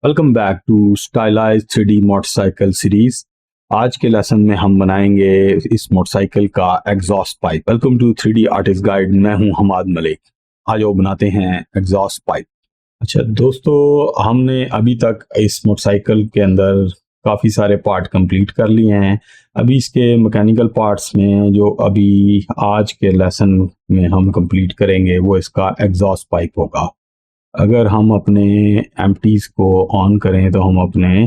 Welcome back to stylize 3D motorcycle series. आज के lesson में हम बनाएंगे इस मोटरसाइकिल का exhaust pipe. Welcome to 3D artist guide. मैं हूं हमाद मलिक। आज वो बनाते हैं एग्जॉस्ट पाइप। अच्छा दोस्तों, हमने अभी तक इस मोटरसाइकिल के अंदर काफ़ी सारे पार्ट कंप्लीट कर लिए हैं। अभी इसके मैकेनिकल पार्ट्स में जो अभी आज के लेसन में हम कंप्लीट करेंगे वो इसका एग्जॉस्ट पाइप होगा। अगर हम अपने एम्प्टीज को ऑन करें तो हम अपने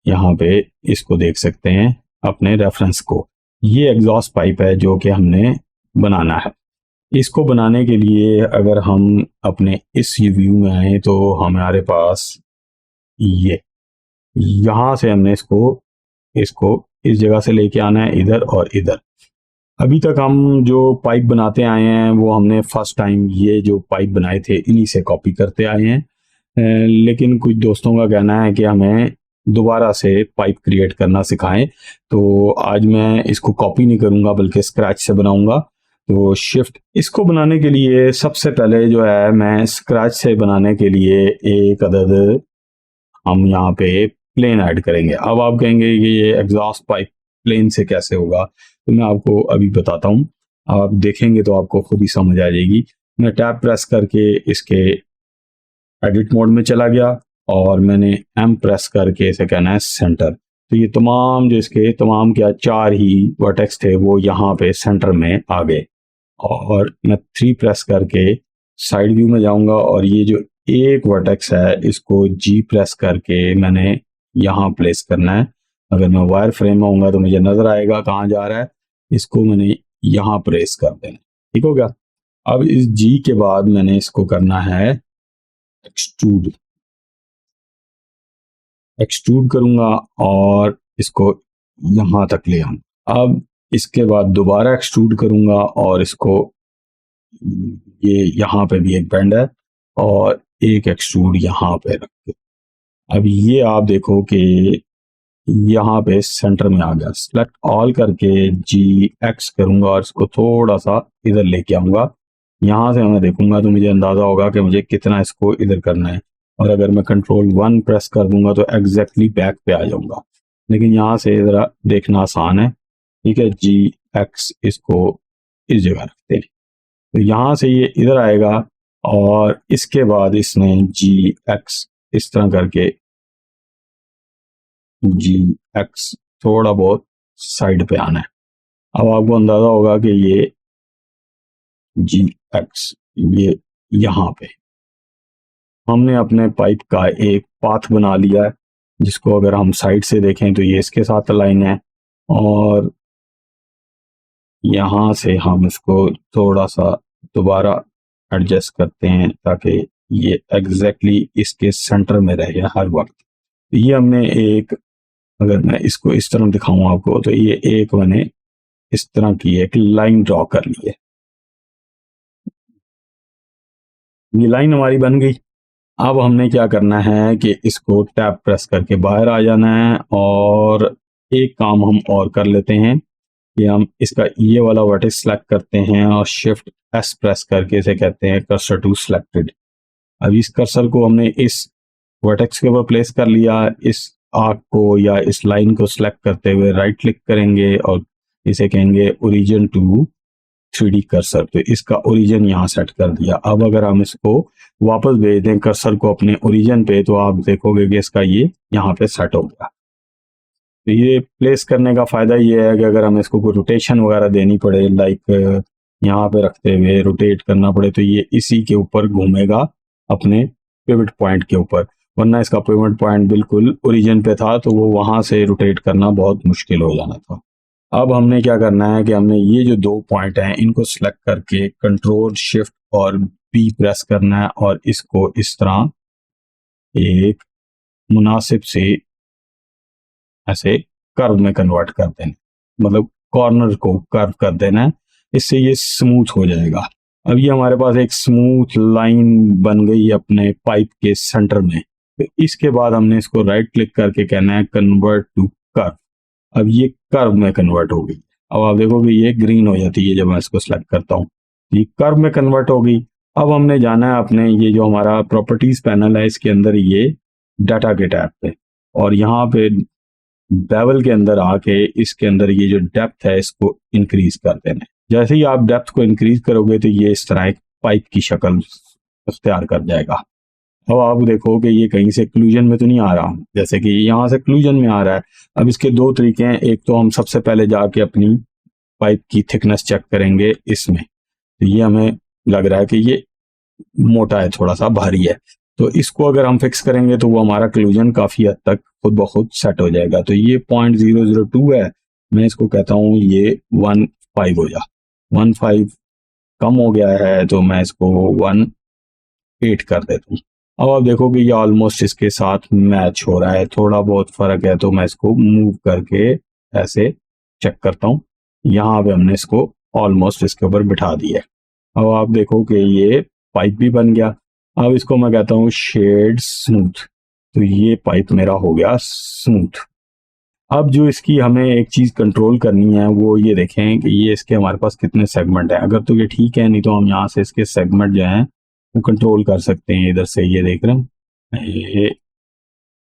यहाँ पे इसको देख सकते हैं, अपने रेफरेंस को। ये एग्जॉस्ट पाइप है जो कि हमने बनाना है। इसको बनाने के लिए अगर हम अपने इस व्यू में आए तो हमारे पास ये यहाँ से हमने इसको इसको इस जगह से लेके आना है, इधर और इधर। अभी तक हम जो पाइप बनाते आए हैं वो हमने फर्स्ट टाइम ये जो पाइप बनाए थे इन्हीं से कॉपी करते आए हैं। लेकिन कुछ दोस्तों का कहना है कि हमें दोबारा से पाइप क्रिएट करना सिखाएं, तो आज मैं इसको कॉपी नहीं करूंगा बल्कि स्क्रैच से बनाऊंगा। तो शिफ्ट इसको बनाने के लिए सबसे पहले जो है मैं स्क्रैच से बनाने के लिए एक अदद हम यहाँ पे प्लेन ऐड करेंगे। अब आप कहेंगे कि ये एग्जॉस्ट पाइप प्लेन से कैसे होगा, तो मैं आपको अभी बताता हूँ। आप देखेंगे तो आपको खुद ही समझ आ जाएगी। मैं टैब प्रेस करके इसके एडिट मोड में चला गया और मैंने एम प्रेस करके इसे कहना है सेंटर। तो ये तमाम जो इसके तमाम क्या चार ही वर्टेक्स थे वो यहाँ पे सेंटर में आ गए। और मैं 3 प्रेस करके साइड व्यू में जाऊंगा और ये जो एक वर्टेक्स है इसको जी प्रेस करके मैंने यहाँ प्लेस करना है। अगर मैं वायर फ्रेम में आऊंगा तो मुझे नजर आएगा कहाँ जा रहा है। इसको मैंने यहाँ प्रेस कर देना। ठीक हो गया। अब इस जी के बाद मैंने इसको करना है एक्सट्रूड। एक्सट्रूड करूंगा और इसको यहाँ तक ले आऊंगा। अब इसके बाद दोबारा एक्सट्रूड करूंगा और इसको ये यहाँ पे भी एक बेंड है और एक एक्सट्रूड यहाँ पे रख के अब ये आप देखो कि यहाँ पे सेंटर में आ गया। सेलेक्ट ऑल करके जी एक्स करूंगा और इसको थोड़ा सा इधर लेके आऊंगा। यहाँ से मैं देखूंगा तो मुझे अंदाजा होगा कि मुझे कितना इसको इधर करना है। और अगर मैं कंट्रोल 1 प्रेस कर दूंगा तो एग्जैक्टली बैक पे आ जाऊंगा। लेकिन यहाँ से ज़रा देखना आसान है। ठीक है, जी एक्स इसको इस जगह रखते हैं तो यहाँ से ये इधर आएगा और इसके बाद इसमें जी एक्स इस तरह करके जी एक्स थोड़ा बहुत साइड पे आना है। अब आपको अंदाजा होगा कि ये जी एक्स ये यहाँ पे हमने अपने पाइप का एक पाथ बना लिया है, जिसको अगर हम साइड से देखें तो ये इसके साथ लाइन है और यहाँ से हम इसको थोड़ा सा दोबारा एडजस्ट करते हैं ताकि ये एग्जैक्टली इसके सेंटर में रहे हर वक्त। ये हमने एक, अगर मैं इसको इस तरह दिखाऊं आपको तो ये एक मैंने इस तरह की एक लाइन ड्रॉ कर ली है। ये लाइन हमारी बन गई। अब हमने क्या करना है कि इसको टैब प्रेस करके बाहर आ जाना है और एक काम हम और कर लेते हैं कि हम इसका ये वाला वर्टेक्स सेलेक्ट करते हैं और शिफ्ट एस प्रेस करके इसे कहते हैं कर्सर टू सिलेक्टेड। अब इस कर्सर को हमने इस वर्टेक्स के ऊपर प्लेस कर लिया। इस आर्क को या इस लाइन को सिलेक्ट करते हुए राइट क्लिक करेंगे और इसे कहेंगे ओरिजिन टू 3D कर्सर। तो इसका ओरिजिन यहाँ सेट कर दिया। अब अगर हम इसको वापस भेज दें कर्सर को अपने ओरिजिन पे तो आप देखोगे कि इसका ये यहाँ पे सेट हो गया। तो ये प्लेस करने का फायदा ये है कि अगर हमें इसको कोई रोटेशन वगैरह देनी पड़े, लाइक यहाँ पे रखते हुए रोटेट करना पड़े, तो ये इसी के ऊपर घूमेगा अपने पिवट पॉइंट के ऊपर। वरना इसका पिवट पॉइंट बिल्कुल ओरिजिन पे था तो वो वहां से रोटेट करना बहुत मुश्किल हो जाना था। अब हमने क्या करना है कि हमने ये जो 2 पॉइंट हैं इनको सिलेक्ट करके कंट्रोल शिफ्ट और पी प्रेस करना है और इसको इस तरह एक मुनासिब से ऐसे कर्व में कन्वर्ट कर देना, मतलब कॉर्नर को कर्व कर देना है। इससे ये स्मूथ हो जाएगा। अब ये हमारे पास एक स्मूथ लाइन बन गई अपने पाइप के सेंटर में। तो इसके बाद हमने इसको राइट क्लिक करके कहना है कन्वर्ट टू कर्व। अब ये कर्व में कन्वर्ट हो गई। अब आप देखोगे ये ग्रीन हो जाती है जब मैं इसको सेलेक्ट करता हूँ। ये कर्व में कन्वर्ट हो गई। अब हमने जाना है अपने ये जो हमारा प्रॉपर्टीज पैनल है इसके अंदर ये डाटा के टैब पे, और यहाँ पे बेवल के अंदर आके इसके अंदर ये जो डेप्थ है इसको इंक्रीज कर देना है। जैसे ही आप डेप्थ को इंक्रीज करोगे तो ये इस तरह एक पाइप की शक्ल अख्तियार कर जाएगा। अब आप देखो कि ये कहीं से क्लूजन में तो नहीं आ रहा, जैसे कि यहाँ से क्लूजन में आ रहा है। अब इसके दो तरीके हैं, एक तो हम सबसे पहले जाके अपनी पाइप की थिकनेस चेक करेंगे इसमें, तो ये हमें लग रहा है कि ये मोटा है, थोड़ा सा भारी है, तो इसको अगर हम फिक्स करेंगे तो वो हमारा क्लूजन काफी हद तक खुद ब खुद सेट हो जाएगा। तो ये 0.002 है, मैं इसको कहता हूँ ये 1.5 हो जा, 1.5 कम हो गया है तो मैं इसको 1.8 कर देता हूँ। अब आप देखो कि ये ऑलमोस्ट इसके साथ मैच हो रहा है, थोड़ा बहुत फर्क है तो मैं इसको मूव करके ऐसे चेक करता हूँ। यहाँ पे हमने इसको ऑलमोस्ट इसके ऊपर बिठा दिया है। अब आप देखो कि ये पाइप भी बन गया। अब इसको मैं कहता हूँ शेड स्मूथ, तो ये पाइप मेरा हो गया स्मूथ। अब जो इसकी हमें एक चीज कंट्रोल करनी है वो ये देखें कि ये इसके हमारे पास कितने सेगमेंट है। अगर तो ये ठीक है, नहीं तो हम यहाँ से इसके सेगमेंट जो हैं वो कंट्रोल कर सकते हैं इधर से। ये देख रहे हैं, ये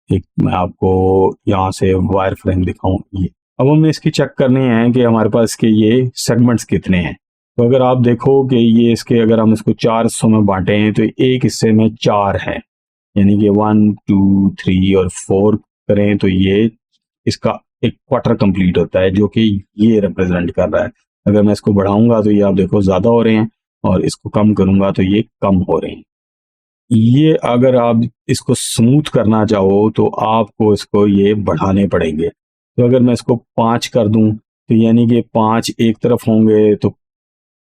एक मैं आपको यहाँ से वायर फ्रेम दिखाऊं ये। अब हमें इसकी चेक करने हैं कि हमारे पास के ये सेगमेंट्स कितने हैं। तो अगर आप देखो कि ये इसके, अगर हम इसको 4 हिस्सों में बांटे हैं तो एक हिस्से में 4 हैं, यानी कि 1 2 3 और 4 करें तो ये इसका एक क्वार्टर कंप्लीट होता है, जो कि ये रिप्रेजेंट कर रहा है। अगर मैं इसको बढ़ाऊंगा तो ये आप देखो ज्यादा हो रहे हैं, और इसको कम करूंगा तो ये कम हो रहे हैं। ये अगर आप इसको स्मूथ करना चाहो तो आपको इसको ये बढ़ाने पड़ेंगे। तो अगर मैं इसको 5 कर दूं तो यानी कि 5 एक तरफ होंगे तो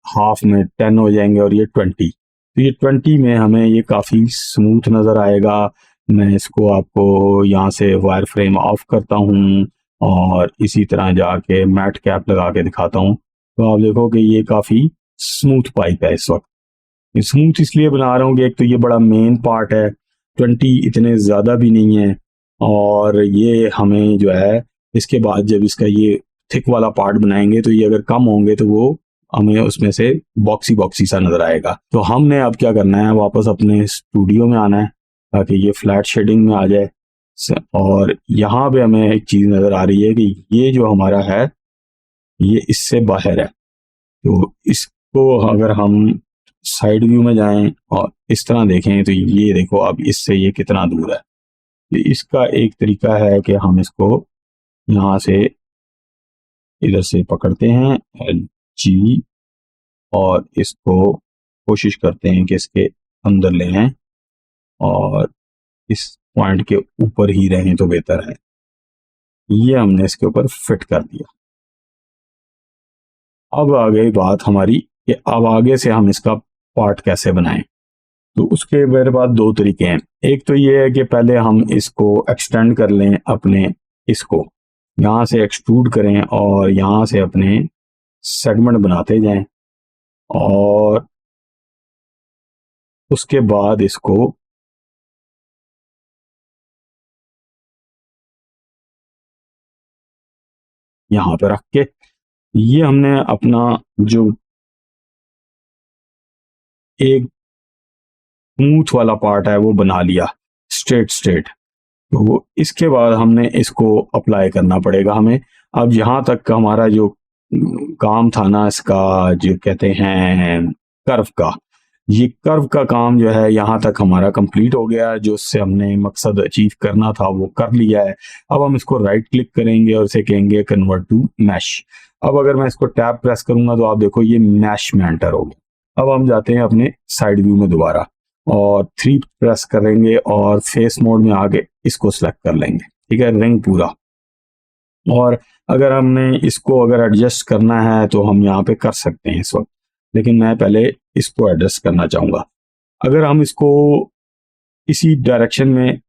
हाफ में 10 हो जाएंगे, और ये 20, तो ये 20 में हमें ये काफ़ी स्मूथ नज़र आएगा। मैं इसको आपको यहाँ से वायर फ्रेम ऑफ करता हूँ और इसी तरह जाके मैट कैप लगा के दिखाता हूँ, तो आप देखो कि ये काफ़ी स्मूथ पाइप है इस वक्त। स्मूथ इसलिए बना रहा हूँ कि एक तो ये बड़ा मेन पार्ट है, 20 इतने ज़्यादा भी नहीं है, और ये हमें जो है इसके बाद जब इसका ये थिक वाला पार्ट बनाएंगे तो ये अगर कम होंगे तो वो हमें उसमें से बॉक्सी बॉक्सी सा नजर आएगा। तो हमने अब क्या करना है, वापस अपने स्टूडियो में आना है ताकि ये फ्लैट शेडिंग में आ जाए। और यहाँ पे हमें एक चीज नजर आ रही है कि ये जो हमारा है ये इससे बाहर है, तो इसको अगर हम साइड व्यू में जाएं और इस तरह देखें तो ये देखो अब इससे ये कितना दूर है। तो इसका एक तरीका है कि हम इसको यहाँ से इधर से पकड़ते हैं जी, और इसको कोशिश करते हैं कि इसके अंदर ले आएं और इस पॉइंट के ऊपर ही रहें तो बेहतर है। ये हमने इसके ऊपर फिट कर दिया। अब आ गई बात हमारी कि अब आगे से हम इसका पार्ट कैसे बनाएं। तो उसके मेरे पास दो तरीके हैं। एक तो ये है कि पहले हम इसको एक्सटेंड कर लें, अपने इसको यहाँ से एक्सट्रूड करें और यहाँ से अपने सेगमेंट बनाते जाएं, और उसके बाद इसको यहाँ पे रख के ये हमने अपना जो एक स्मूथ वाला पार्ट है वो बना लिया स्ट्रेट स्ट्रेट। तो वो इसके बाद हमने इसको अप्लाई करना पड़ेगा हमें। अब यहाँ तक का हमारा जो काम था ना, इसका जो कहते हैं कर्व का, ये कर्व का काम जो है यहाँ तक हमारा कंप्लीट हो गया, जो उससे हमने मकसद अचीव करना था वो कर लिया है। अब हम इसको राइट क्लिक करेंगे और इसे कहेंगे कन्वर्ट टू मैश। अब अगर मैं इसको टैब प्रेस करूंगा तो आप देखो ये मैश में एंटर हो गया। अब हम जाते हैं अपने साइड व्यू में दोबारा और 3 प्रेस करेंगे और फेस मोड में आके इसको सिलेक्ट कर लेंगे, ठीक है, रिंग पूरा। और अगर हमने इसको अगर एडजस्ट करना है तो हम यहाँ पे कर सकते हैं इस वक्त, लेकिन मैं पहले इसको एडजस्ट करना चाहूंगा। अगर हम इसको इसी डायरेक्शन में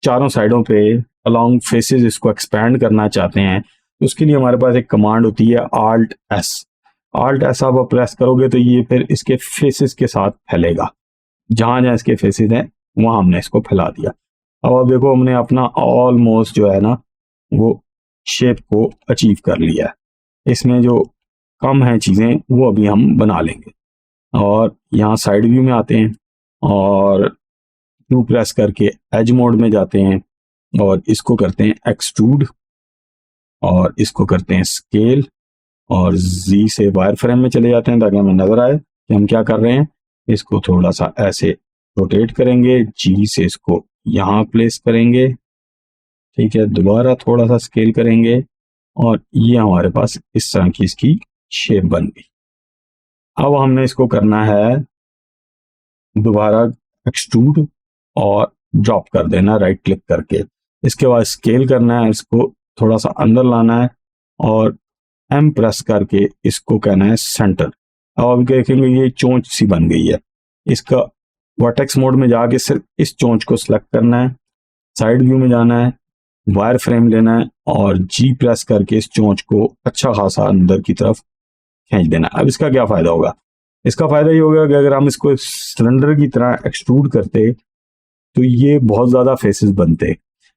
चारों साइडों पे अलोंग फेसेस इसको एक्सपैंड करना चाहते हैं तो उसके लिए हमारे पास एक कमांड होती है Alt S। Alt S आप प्रेस करोगे तो ये फिर इसके फेसेस के साथ फैलेगा, जहां जहां इसके फेसेस हैं वहां हमने इसको फैला दिया। अब आप देखो हमने अपना ऑलमोस्ट जो है ना वो शेप को अचीव कर लिया है। इसमें जो कम है चीज़ें वो अभी हम बना लेंगे। और यहाँ साइड व्यू में आते हैं और Q प्रेस करके एज मोड में जाते हैं और इसको करते हैं एक्सट्रूड और इसको करते हैं स्केल और Z से वायर फ्रेम में चले जाते हैं ताकि हमें नजर आए कि हम क्या कर रहे हैं। इसको थोड़ा सा ऐसे रोटेट करेंगे, G से इसको यहाँ प्लेस करेंगे, ठीक है, दोबारा थोड़ा सा स्केल करेंगे और ये हमारे पास इस तरह की इसकी शेप बन गई। अब हमने इसको करना है दोबारा एक्सट्रूड और ड्रॉप कर देना राइट क्लिक करके। इसके बाद स्केल करना है, इसको थोड़ा सा अंदर लाना है और M प्रेस करके इसको कहना है सेंटर। अब आप देखेंगे ये चोंच सी बन गई है। इसका वर्टेक्स मोड में जाके सिर्फ इस चोंच को सिलेक्ट करना है, साइड व्यू में जाना है, वायर फ्रेम लेना है और G प्रेस करके इस चोंच को अच्छा खासा अंदर की तरफ खींच देना। अब इसका क्या फायदा होगा? इसका फायदा ये होगा कि अगर हम इसको सिलेंडर की तरह एक्सट्रूड करते तो ये बहुत ज्यादा फेसेस बनते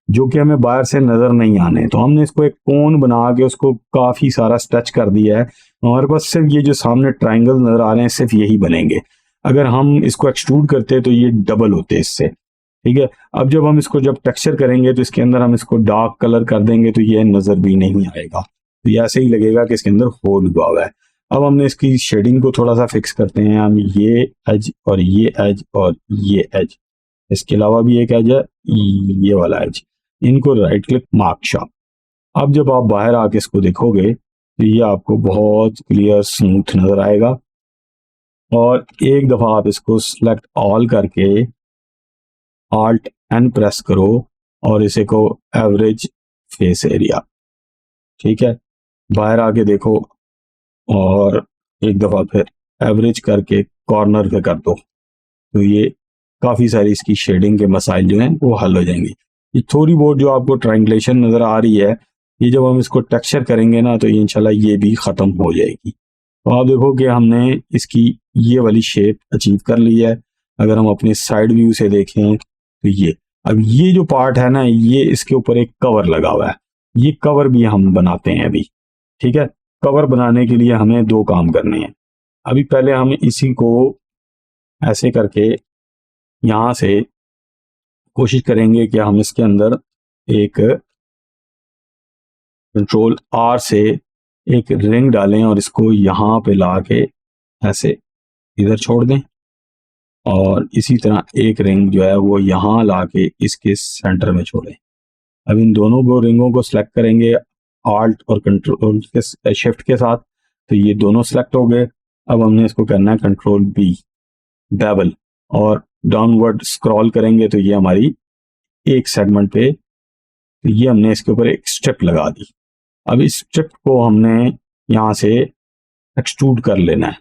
जो कि हमें बाहर से नजर नहीं आने। तो हमने इसको एक कोन बना के उसको काफी सारा स्ट्रेच कर दिया है। हमारे पास सिर्फ ये जो सामने ट्राइंगल नजर आ रहे हैं सिर्फ यही बनेंगे। अगर हम इसको एक्सट्रूड करते तो ये डबल होते इससे, ठीक है। अब जब हम इसको जब टेक्सचर करेंगे तो इसके अंदर हम इसको डार्क कलर कर देंगे तो ये नजर भी नहीं आएगा, तो ये ऐसे ही लगेगा कि इसके अंदर होल हुआ हुआ है। अब हमने इसकी शेडिंग को थोड़ा सा फिक्स करते हैं। हम ये एज और ये एज और ये एज, इसके अलावा भी एक एज है ये वाला एज, इनको राइट क्लिक मार्क शार्प। अब जब आप बाहर आके इसको देखोगे तो ये आपको बहुत क्लियर स्मूथ नजर आएगा। और एक दफा आप इसको सिलेक्ट ऑल करके Alt N प्रेस करो और इसे को एवरेज फेस एरिया, ठीक है, बाहर आके देखो और एक दफा फिर एवरेज करके कॉर्नर पे कर दो तो ये काफी सारी इसकी शेडिंग के मसाइल जो हैं वो हल हो जाएंगे। ये थोड़ी बहुत जो आपको ट्रायंगुलेशन नजर आ रही है, ये जब हम इसको टेक्सचर करेंगे ना तो ये इंशाल्लाह ये भी खत्म हो जाएगी। तो आप देखो कि हमने इसकी ये वाली शेप अचीव कर ली है। अगर हम अपने साइड व्यू से देखें तो ये अब ये जो पार्ट है ना, ये इसके ऊपर एक कवर लगा हुआ है, ये कवर भी हम बनाते हैं अभी, ठीक है। कवर बनाने के लिए हमें दो काम करने हैं। अभी पहले हम इसी को ऐसे करके यहां से कोशिश करेंगे कि हम इसके अंदर एक कंट्रोल R से एक रिंग डालें और इसको यहां पे ला के ऐसे इधर छोड़ दें और इसी तरह एक रिंग जो है वो यहां ला के इसके सेंटर में छोड़ें। अब इन दोनों को रिंगों को सिलेक्ट करेंगे Alt और कंट्रोल के शिफ्ट के साथ, तो ये दोनों सिलेक्ट हो गए। अब हमने इसको करना है कंट्रोल B बेवल और डाउनवर्ड स्क्रॉल करेंगे तो ये हमारी एक सेगमेंट पे, तो ये हमने इसके ऊपर एक स्ट्रिप लगा दी। अब इस स्ट्रिप को हमने यहां से एक्सट्रूड कर लेना है।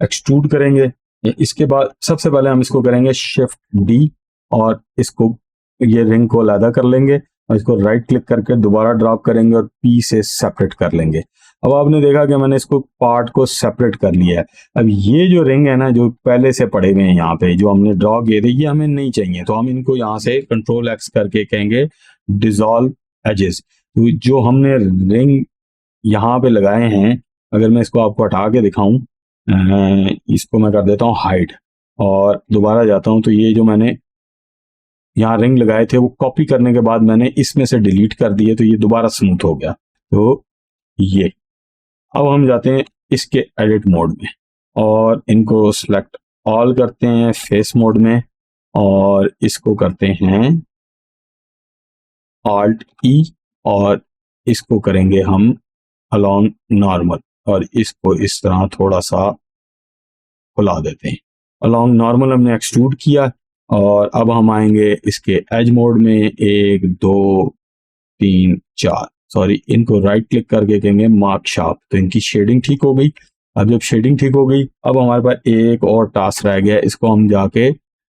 एक्सट्रूड करेंगे, इसके बाद सबसे पहले हम इसको करेंगे शिफ्ट D और इसको ये रिंग को अलग कर लेंगे और इसको राइट क्लिक करके दोबारा ड्रॉप करेंगे और P से सेपरेट कर लेंगे। अब आपने देखा कि मैंने इसको पार्ट को सेपरेट कर लिया है। अब ये जो रिंग है ना जो पहले से पड़े हुए हैं यहाँ पे जो हमने ड्रॉ किए थे ये हमें नहीं चाहिए, तो हम इनको यहाँ से कंट्रोल X करके कहेंगे डिसॉल्व एजेस। तो जो हमने रिंग यहाँ पे लगाए हैं, अगर मैं इसको आपको हटा के दिखाऊं, इसको मैं कर देता हूँ हाइड और दोबारा जाता हूँ तो ये जो मैंने यहाँ रिंग लगाए थे वो कॉपी करने के बाद मैंने इसमें से डिलीट कर दिए तो ये दोबारा स्मूथ हो गया। तो ये अब हम जाते हैं इसके एडिट मोड में और इनको सिलेक्ट ऑल करते हैं फेस मोड में और इसको करते हैं Alt E और इसको करेंगे हम अलोंग नॉर्मल और इसको इस तरह थोड़ा सा खुला देते हैं। अलोंग नॉर्मल हमने एक्सट्रूड किया और अब हम आएंगे इसके एज मोड में, 1 2 3 4, सॉरी इनको राइट क्लिक करके कहेंगे मार्क शार्प, तो इनकी शेडिंग ठीक हो गई। अब जब शेडिंग ठीक हो गई अब हमारे पास एक और टास्क रह गया, इसको हम जाके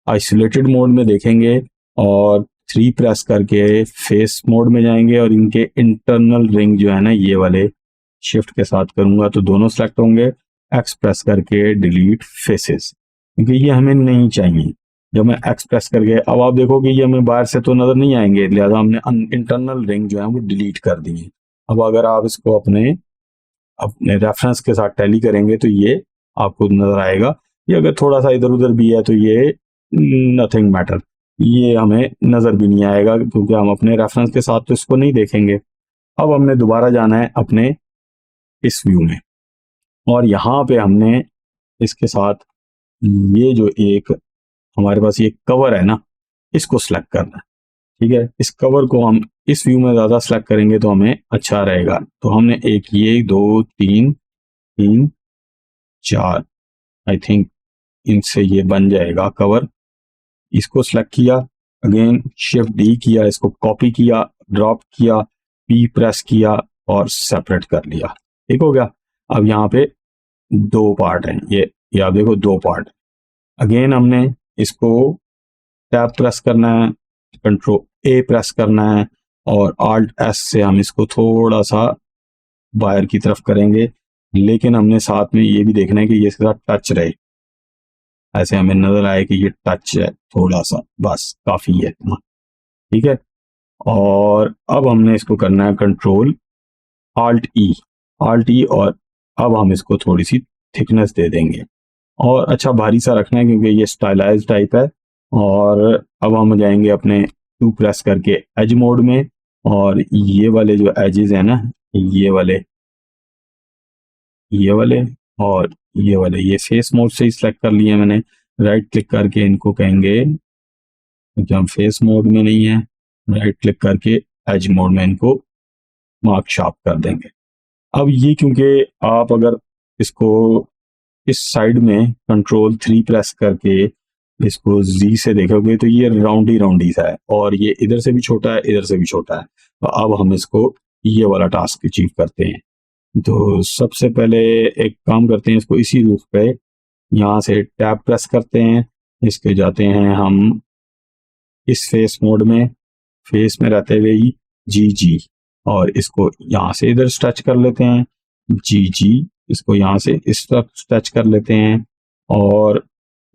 आइसोलेटेड मोड में देखेंगे और 3 प्रेस करके फेस मोड में जाएंगे और इनके इंटरनल रिंग जो है ना ये वाले शिफ्ट के साथ करूंगा तो दोनों सेलेक्ट होंगे। एक्स प्रेस करके डिलीट फेसेस, क्योंकि ये हमें नहीं चाहिए। जब मैं एक्स प्रेस करके अब आप देखोगे ये हमें बाहर से तो नजर नहीं आएंगे, लिहाजा हमने इंटरनल रिंग जो है वो डिलीट कर दिए। अब अगर आप इसको अपने अपने रेफरेंस के साथ टैली करेंगे तो ये आपको नजर आएगा। ये अगर थोड़ा सा इधर उधर भी है तो ये नथिंग मैटर, ये हमें नज़र भी नहीं आएगा क्योंकि हम अपने रेफरेंस के साथ तो इसको नहीं देखेंगे। अब हमने दोबारा जाना है अपने इस व्यू में, और यहाँ पे हमने इसके साथ ये जो एक हमारे पास ये कवर है ना, इसको सिलेक्ट करना है। ठीक है, इस कवर को हम इस व्यू में ज़्यादा सेलेक्ट करेंगे तो हमें अच्छा रहेगा। तो हमने एक ये 2 3 3 4, आई थिंक इनसे ये बन जाएगा कवर। इसको सेलेक्ट किया, अगेन शिफ्ट डी किया, इसको कॉपी किया, ड्रॉप किया, पी प्रेस किया और सेपरेट कर लिया। ठीक हो गया। अब यहाँ पे दो पार्ट हैं, ये आप देखो दो पार्ट। अगेन हमने इसको टैब प्रेस करना है, कंट्रोल ए प्रेस करना है और आल्ट एस से हम इसको थोड़ा सा बाहर की तरफ करेंगे, लेकिन हमने साथ में ये भी देखना है कि ये इसके साथ टच रहे, ऐसे हमें नजर आए कि ये टच है थोड़ा सा, बस काफी है इतना। ठीक है, और अब हमने इसको करना है कंट्रोल आल्ट ई, और अब हम इसको थोड़ी सी थिकनेस दे देंगे और अच्छा भारी सा रखना है क्योंकि ये स्टाइलाइज टाइप है। और अब हम जाएंगे अपने टू प्रेस करके एज मोड में, और ये वाले जो एजेस हैं ना, ये वाले ये वाले और ये वाले, ये फेस मोड से ही सिलेक्ट कर लिए मैंने। राइट क्लिक करके इनको कहेंगे, क्योंकि हम फेस मोड में नहीं है, राइट क्लिक करके एज मोड में इनको मार्क शार्प कर देंगे। अब ये क्योंकि आप अगर इसको इस साइड में कंट्रोल 3 प्रेस करके इसको जी से देखोगे तो ये राउंड ही सा है, और ये इधर से भी छोटा है, इधर से भी छोटा है। तो अब हम इसको ये वाला टास्क अचीव करते हैं। तो सबसे पहले एक काम करते हैं, इसको इसी रूफ पे यहाँ से टैब प्रेस करते हैं, इसके जाते हैं हम इस फेस मोड में, फेस में रहते हुए ही जी, और इसको यहाँ से इधर टच कर लेते हैं जी, इसको यहाँ से इस तरफ टच कर लेते हैं और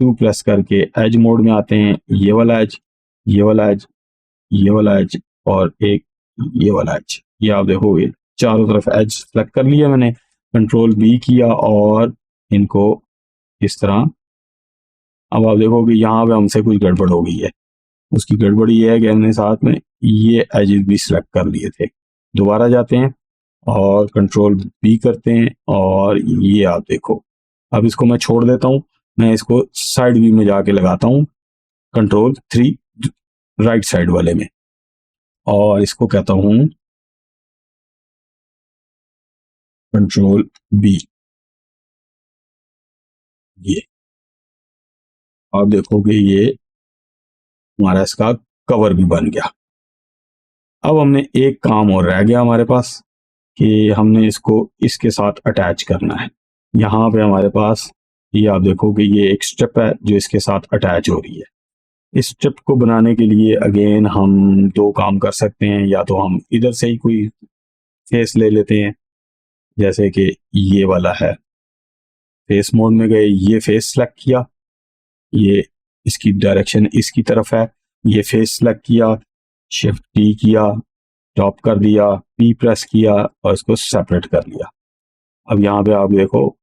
टू प्रेस करके एज मोड में आते हैं। ये वाला एज, ये वाला एज, ये वाला एज और एक ये वाला एज, ये आप देखोगे चारों तरफ एज सेलेक्ट कर लिया मैंने। कंट्रोल बी किया और इनको इस तरह, अब आप देखोगे यहाँ पे हमसे कुछ गड़बड़ हो गई है। उसकी गड़बड़ी ये है कि हमने साथ में ये एजेस भी सिलेक्ट कर लिए थे। दोबारा जाते हैं और कंट्रोल बी करते हैं और ये आप देखो, अब इसको मैं छोड़ देता हूँ, मैं इसको साइड व्यू में जाके लगाता हूँ कंट्रोल 3 राइट साइड वाले में, और इसको कहता हूँ कंट्रोल बी। ये आप देखोगे ये हमारा इसका कवर भी बन गया। अब हमने एक काम और रह गया हमारे पास कि हमने इसको इसके साथ अटैच करना है। यहाँ पे हमारे पास ये आप देखोगे ये एक स्ट्रिप है जो इसके साथ अटैच हो रही है। इस स्ट्रिप को बनाने के लिए अगेन हम दो काम कर सकते हैं, या तो हम इधर से ही कोई फेस ले लेते हैं, जैसे कि ये वाला है, फेस मोड में गए, ये फेस सेलेक्ट किया, ये इसकी डायरेक्शन इसकी तरफ है, ये फेस सेलेक्ट किया, शिफ्ट टी किया, टॉप कर दिया, पी प्रेस किया और इसको सेपरेट कर लिया। अब यहाँ पे आप देखो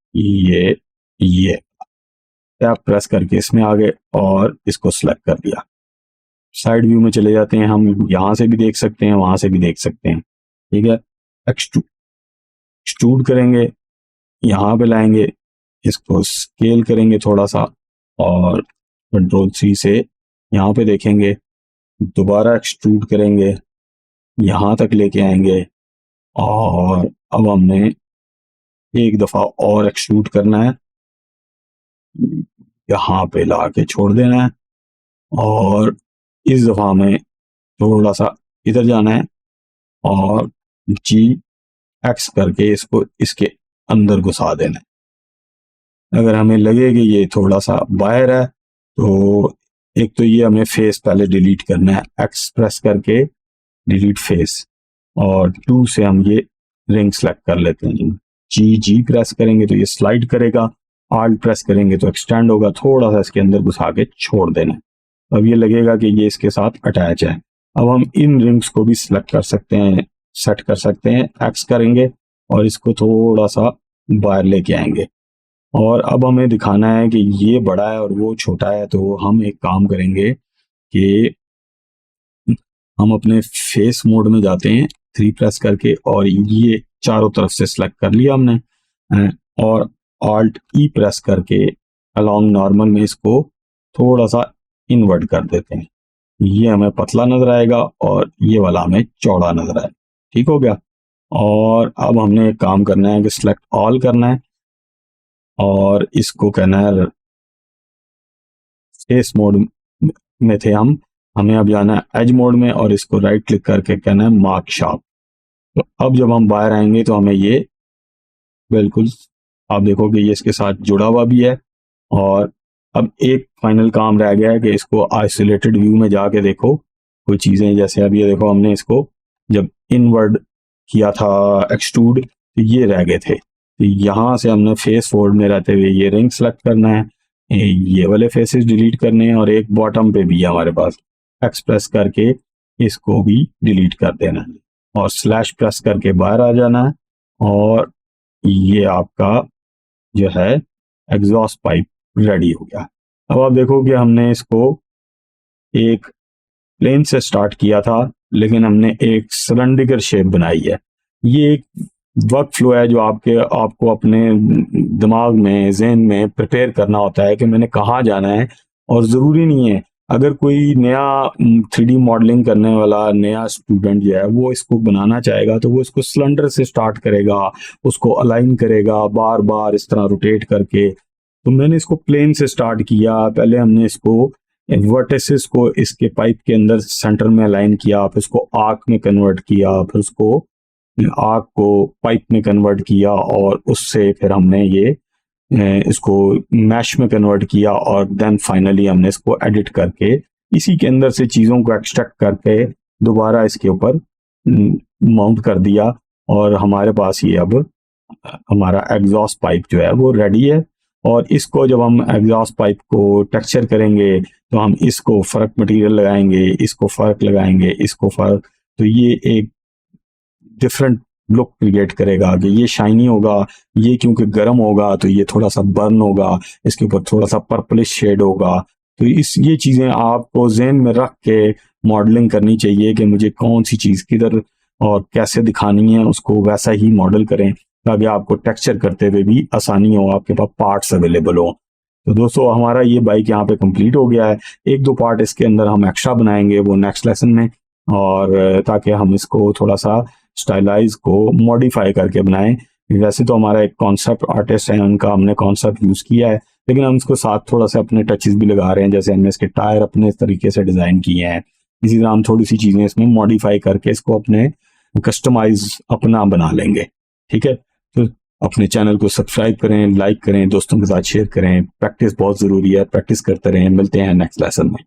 ये टैप प्रेस करके इसमें आ गए और इसको सिलेक्ट कर दिया। साइड व्यू में चले जाते हैं, हम यहाँ से भी देख सकते हैं, वहां से भी देख सकते हैं। ठीक है, एक्सट्रूड करेंगे, यहाँ पे लाएंगे, इसको स्केल करेंगे थोड़ा सा और कंट्रोल सी से यहाँ पे देखेंगे, दोबारा एक्सट्रूड करेंगे, यहाँ तक लेके आएंगे और अब हमने एक दफा और एक्सट्रूड करना है, यहाँ पे ला के छोड़ देना है और इस दफा हमें थोड़ा सा इधर जाना है और जी एक्स करके इसको इसके अंदर घुसा देना है। अगर हमें लगे कि ये थोड़ा सा बाहर है तो एक तो ये हमें फेस पहले डिलीट करना है, एक्स प्रेस करके डिलीट फेस, और टू से हम ये रिंग सेलेक्ट कर लेते हैं। जी प्रेस करेंगे तो ये स्लाइड करेगा, आल्ट प्रेस करेंगे तो एक्सटेंड होगा, थोड़ा सा इसके अंदर घुसा के छोड़ देना। अब ये लगेगा कि ये इसके साथ अटैच है। अब हम इन रिंग्स को भी सिलेक्ट कर सकते हैं, सेट कर सकते हैं, एक्स करेंगे और इसको थोड़ा सा बाहर लेके आएंगे, और अब हमें दिखाना है कि ये बड़ा है और वो छोटा है। तो हम एक काम करेंगे कि हम अपने फेस मोड में जाते हैं, 3 प्रेस करके, और ये चारों तरफ से सिलेक्ट कर लिया हमने। और ऑल्ट ई प्रेस करके अलोंग नॉर्मल में इसको थोड़ा सा इन्वर्ट कर देते हैं। ये हमें पतला नजर आएगा और ये वाला हमें चौड़ा नजर आएगा। ठीक हो गया। और अब हमने एक काम करना है कि सिलेक्ट ऑल करना है और इसको कहना है, फेस मोड में थे हम, हमें अब जाना है एज मोड में और इसको राइट क्लिक करके कहना है मार्क शार्प। तो अब जब हम बाहर आएंगे तो हमें ये बिल्कुल, आप देखोगे ये इसके साथ जुड़ा हुआ भी है। और अब एक फाइनल काम रह गया है कि इसको आइसोलेटेड व्यू में जाके देखो कोई चीज़ें, जैसे अब ये देखो हमने इसको जब इनवर्ड किया था एक्सट्रूड, तो ये रह गए थे। तो यहाँ से हमने फेस फोल्ड में रहते हुए ये रिंग सेलेक्ट करना है, ये वाले फेसेस डिलीट करने हैं, और एक बॉटम पे भी है हमारे पास, एक्सप्रेस करके इसको भी डिलीट कर देना है और स्लैश प्रेस करके बाहर आ जाना है। और ये आपका जो है एग्जॉस्ट पाइप रेडी हो गया। अब आप देखो कि हमने इसको एक प्लेन से स्टार्ट किया था, लेकिन हमने एक सिलेंड्रिकल शेप बनाई है। ये एक वर्क फ्लो है जो आपको अपने दिमाग में, जहन में प्रिपेयर करना होता है कि मैंने कहाँ जाना है। और ज़रूरी नहीं है, अगर कोई नया 3D मॉडलिंग करने वाला नया स्टूडेंट जो है वो इसको बनाना चाहेगा तो वो इसको सिलेंडर से स्टार्ट करेगा, उसको अलाइन करेगा बार बार इस तरह रोटेट करके। तो मैंने इसको प्लेन से स्टार्ट किया। पहले हमने इसको वर्टिसेस को इसके पाइप के अंदर सेंटर में अलाइन किया, फिर उसको आर्क में कन्वर्ट किया, फिर उसको आर्क को पाइप में कन्वर्ट किया, और उससे फिर हमने ये इसको मैश में कन्वर्ट किया, और देन फाइनली हमने इसको एडिट करके इसी के अंदर से चीज़ों को एक्सट्रैक्ट करके दोबारा इसके ऊपर माउंट कर दिया। और हमारे पास ये अब हमारा एग्जॉस्ट पाइप जो है वो रेडी है। और इसको जब हम एग्जॉस्ट पाइप को टेक्सचर करेंगे तो हम इसको फर्क मटेरियल लगाएंगे, इसको फर्क लगाएंगे, इसको फर्क, तो ये एक डिफरेंट लुक क्रिएट करेगा कि ये शाइनी होगा। ये क्योंकि गर्म होगा तो ये थोड़ा सा बर्न होगा, इसके ऊपर थोड़ा सा पर्पलिश शेड होगा। तो ये चीज़ें आपको जहन में रख के मॉडलिंग करनी चाहिए कि मुझे कौन सी चीज़ किधर और कैसे दिखानी है, उसको वैसा ही मॉडल करें ताकि आपको टेक्सचर करते हुए भी आसानी हो, आपके पास पार्ट्स अवेलेबल हो। तो दोस्तों हमारा ये बाइक यहाँ पे कंप्लीट हो गया है। एक दो पार्ट इसके अंदर हम एक्स्ट्रा बनाएंगे वो नेक्स्ट लेसन में, और ताकि हम इसको थोड़ा सा स्टाइलाइज को मॉडिफाई करके बनाएं। वैसे तो हमारा एक कॉन्सेप्ट आर्टिस्ट है, उनका हमने कॉन्सेप्ट यूज़ किया है, लेकिन हम इसको साथ थोड़ा सा अपने टचेस भी लगा रहे हैं। जैसे हमने इसके टायर अपने इस तरीके से डिज़ाइन किए हैं, इसी तरह हम थोड़ी सी चीज़ें इसमें मॉडिफाई करके इसको अपने कस्टमाइज अपना बना लेंगे। ठीक है, तो अपने चैनल को सब्सक्राइब करें, लाइक करें, दोस्तों के साथ शेयर करें। प्रैक्टिस बहुत ज़रूरी है, प्रैक्टिस करते रहें। मिलते हैं नेक्स्ट लेसन में।